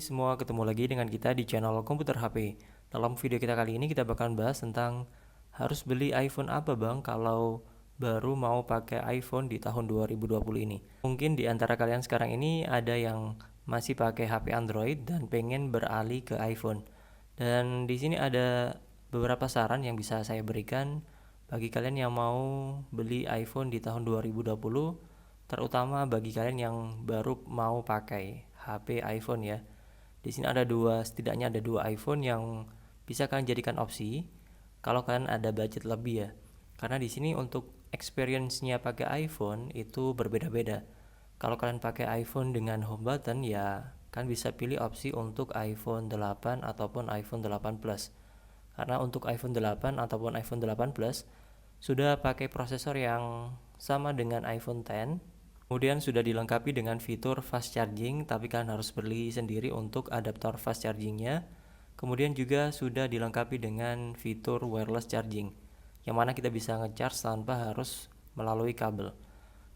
semua, ketemu lagi dengan kita di channel Komputer HP. Dalam video kita kali ini kita bakalan bahas tentang harus beli iPhone apa bang kalau baru mau pakai iPhone di tahun 2020 ini. Mungkin di antara kalian sekarang ini ada yang masih pakai HP Android dan pengen beralih ke iPhone. Dan di sini ada beberapa saran yang bisa saya berikan bagi kalian yang mau beli iPhone di tahun 2020, terutama bagi kalian yang baru mau pakai HP iPhone ya. Di sini setidaknya ada dua iPhone yang bisa kalian jadikan opsi kalau kalian ada budget lebih ya. Karena di sini untuk experience-nya pakai iPhone itu berbeda-beda. Kalau kalian pakai iPhone dengan home button ya kan bisa pilih opsi untuk iPhone 8 ataupun iPhone 8 Plus. Karena untuk iPhone 8 ataupun iPhone 8 Plus sudah pakai prosesor yang sama dengan iPhone X. Kemudian sudah dilengkapi dengan fitur fast charging, tapi kalian harus beli sendiri untuk adaptor fast chargingnya. Kemudian juga sudah dilengkapi dengan fitur wireless charging, yang mana kita bisa ngecharge tanpa harus melalui kabel.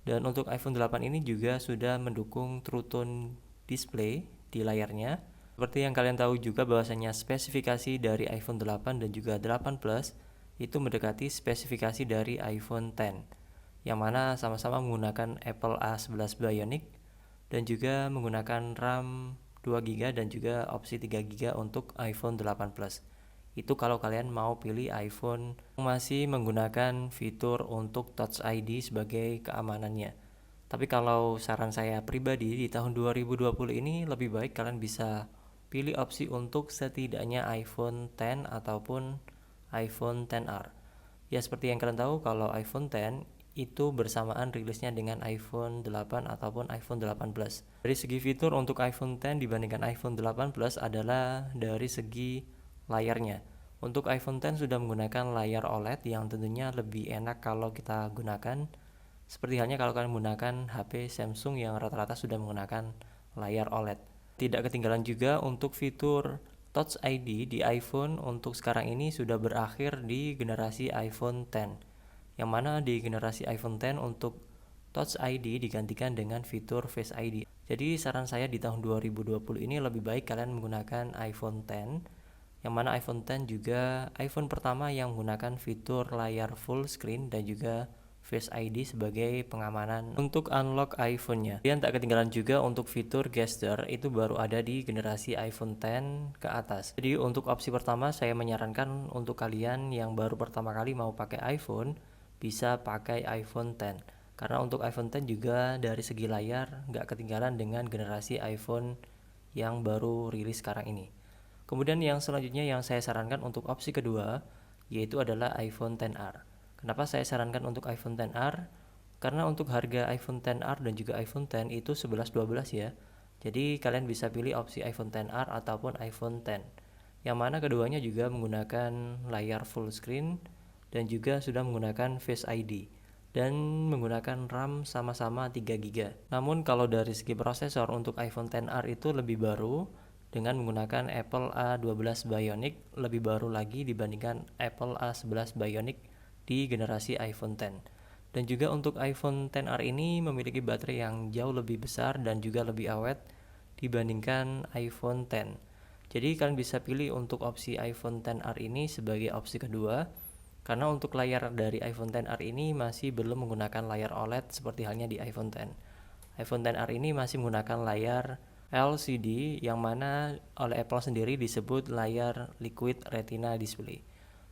Dan untuk iPhone 8 ini juga sudah mendukung True Tone display di layarnya. Seperti yang kalian tahu juga bahwasanya spesifikasi dari iPhone 8 dan juga 8 Plus itu mendekati spesifikasi dari iPhone X, yang mana sama-sama menggunakan Apple A11 Bionic dan juga menggunakan RAM 2GB dan juga opsi 3GB untuk iPhone 8 Plus. Itu kalau kalian mau pilih iPhone yang masih menggunakan fitur untuk Touch ID sebagai keamanannya. Tapi kalau saran saya pribadi di tahun 2020 ini lebih baik kalian bisa pilih opsi untuk setidaknya iPhone X ataupun iPhone XR. Ya seperti yang kalian tahu kalau iPhone X itu bersamaan rilisnya dengan iPhone 8 ataupun iPhone 8 Plus. Dari segi fitur untuk iPhone X dibandingkan iPhone 8 Plus adalah dari segi layarnya. Untuk iPhone X sudah menggunakan layar OLED yang tentunya lebih enak kalau kita gunakan. Seperti halnya kalau kalian menggunakan HP Samsung yang rata-rata sudah menggunakan layar OLED. Tidak ketinggalan juga untuk fitur Touch ID di iPhone untuk sekarang ini sudah berakhir di generasi iPhone X, yang mana di generasi iPhone X untuk Touch ID digantikan dengan fitur Face ID. Jadi saran saya di tahun 2020 ini lebih baik kalian menggunakan iPhone X, yang mana iPhone X juga iPhone pertama yang menggunakan fitur layar full screen dan juga Face ID sebagai pengamanan untuk unlock iPhone-nya. Dan tak ketinggalan juga untuk fitur gesture itu baru ada di generasi iPhone X ke atas. Jadi untuk opsi pertama saya menyarankan untuk kalian yang baru pertama kali mau pakai iPhone bisa pakai iPhone X. Karena untuk iPhone X juga dari segi layar nggak ketinggalan dengan generasi iPhone yang baru rilis sekarang ini. Kemudian yang selanjutnya yang saya sarankan untuk opsi kedua yaitu adalah iPhone XR. Kenapa saya sarankan untuk iPhone XR? Karena untuk harga iPhone XR dan juga iPhone X itu 11-12 ya. Jadi kalian bisa pilih opsi iPhone XR ataupun iPhone X, yang mana keduanya juga menggunakan layar full screen dan juga sudah menggunakan Face ID dan menggunakan RAM sama-sama 3GB. Namun kalau dari segi prosesor untuk iPhone XR itu lebih baru dengan menggunakan Apple A12 Bionic, lebih baru lagi dibandingkan Apple A11 Bionic di generasi iPhone X. Dan juga untuk iPhone XR ini memiliki baterai yang jauh lebih besar dan juga lebih awet dibandingkan iPhone X. Jadi kalian bisa pilih untuk opsi iPhone XR ini sebagai opsi kedua, karena untuk layar dari iPhone XR ini masih belum menggunakan layar OLED seperti halnya di iPhone X. iPhone XR ini masih menggunakan layar LCD yang mana oleh Apple sendiri disebut layar Liquid Retina Display.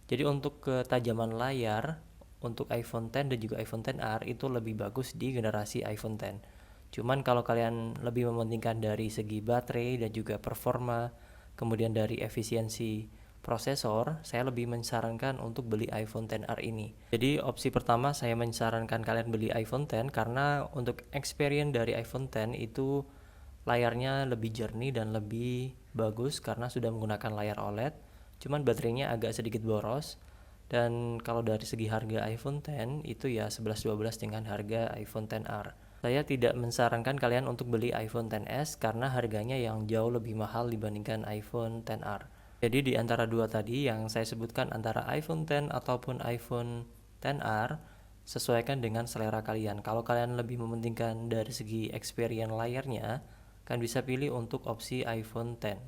Jadi untuk ketajaman layar untuk iPhone X dan juga iPhone XR itu lebih bagus di generasi iPhone X. Cuman kalau kalian lebih mementingkan dari segi baterai dan juga performa, kemudian dari efisiensi prosesor, saya lebih menyarankan untuk beli iPhone XR ini. Jadi opsi pertama saya menyarankan kalian beli iPhone X karena untuk experience dari iPhone X itu layarnya lebih jernih dan lebih bagus karena sudah menggunakan layar OLED. Cuman baterainya agak sedikit boros. Dan kalau dari segi harga iPhone X itu ya 11-12 dengan harga iPhone XR. Saya tidak menyarankan kalian untuk beli iPhone XS karena harganya yang jauh lebih mahal dibandingkan iPhone XR. Jadi di antara dua tadi yang saya sebutkan antara iPhone X ataupun iPhone XR, sesuaikan dengan selera kalian. Kalau kalian lebih mementingkan dari segi experience layarnya, kalian bisa pilih untuk opsi iPhone X.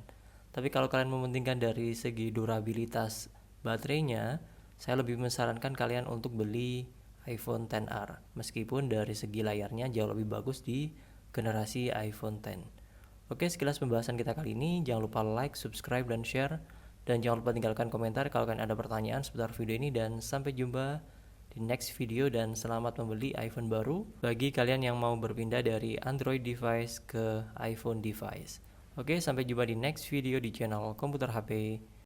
Tapi kalau kalian mementingkan dari segi durabilitas baterainya, saya lebih menyarankan kalian untuk beli iPhone XR, meskipun dari segi layarnya jauh lebih bagus di generasi iPhone X. Oke, sekilas pembahasan kita kali ini. Jangan lupa like, subscribe, dan share. Dan jangan lupa tinggalkan komentar kalau kalian ada pertanyaan seputar video ini. Dan sampai jumpa di next video, dan selamat membeli iPhone baru bagi kalian yang mau berpindah dari Android device ke iPhone device. Oke, sampai jumpa di next video di channel Komputer HP.